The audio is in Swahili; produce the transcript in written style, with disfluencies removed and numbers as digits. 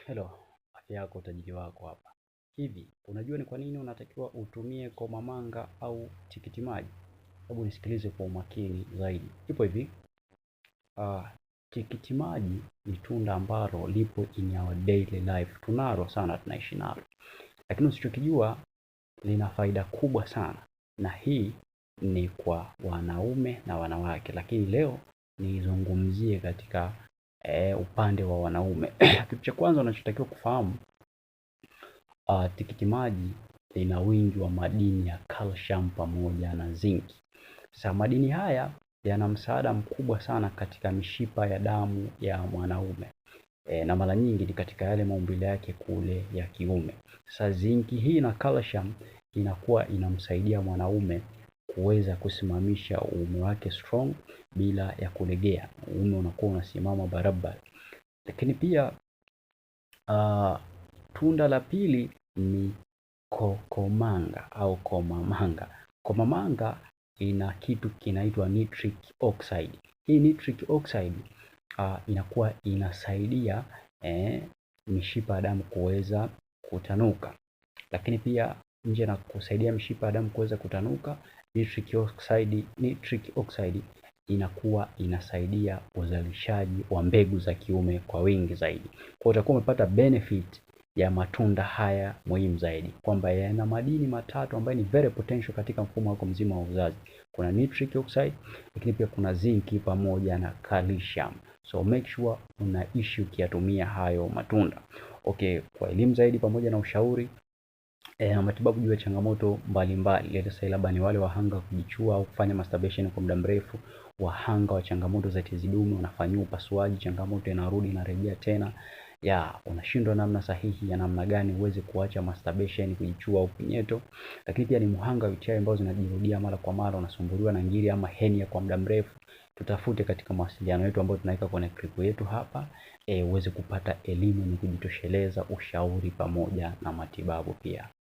Hello, afya yako utajiri wako hapa. Hivi, unajua ni kwa nini unatakiwa utumie komamanga au tikiti maji? Hebu nisikilize kwa umakini zaidi. Ipo hivi, tikiti maji ni tunda ambalo lipo in our daily life. Tunalo sana, tunaishi nalo. Lakini usichokijua lina faida kubwa sana. Na hii ni kwa wanaume na wanawake. Lakini leo nizungumzie katika upande wa wanaume. Kitu cha kwanza unachotakiwa kufahamu, tikiti maji lina wingi wa madini ya calcium pamoja na zinc. Sasa madini haya yana msaada mkubwa sana katika mishipa ya damu ya mwanaume. Na mara nyingi ni katika yale maumbile yake kule ya kiume. Sasa zinc hii na calcium inakuwa inamsaidia mwanaume kuweza kusimamisha uume wake strong bila ya kulegea. Uume unakuwa unasimama barabara. Lakini pia tunda la pili ni kokomanga au komamanga. Komamanga ina kitu kinaitwa nitric oxide. Hii nitric oxide inakuwa inasaidia mishipa ya damu kuweza kutanuka. Lakini pia nje na kusaidia mishipa ya damu kuweza kutanuka, nitric oxide inakuwa inasaidia uzalishaji wa mbegu za kiume kwa wingi zaidi. Kwa utakuwa umepata benefit ya matunda haya muhimu zaidi, kwamba yana madini matatu ambayo ni very potential katika mfumo wako mzima wa uzazi. Kuna nitric oxide, lakini pia kuna zinc pamoja na calcium. So make sure unaishi ukiyatumia hayo matunda. Okay, kwa elimu zaidi pamoja na ushauri matibabu juu ya changamoto mbalimbali, let us say labda ni wale wahanga kujichua au kufanya masturbation kwa muda mrefu, wahanga wa changamoto za tezi dume, unafanywa upasuaji, changamoto inarudi inarejea tena, unashindwa namna sahihi ya namna gani uweze kuacha masturbation, kujichua au punyeto. Lakini pia ni mhanga wa UTI ambazo zinajirudia mara kwa mara, unasumbuliwa na ngiri ama hernia kwa muda mrefu, tutafute katika mawasiliano yetu ambayo tunaweka kwenye clip yetu hapa, uweze kupata elimu ni kujitosheleza, ushauri pamoja na matibabu pia.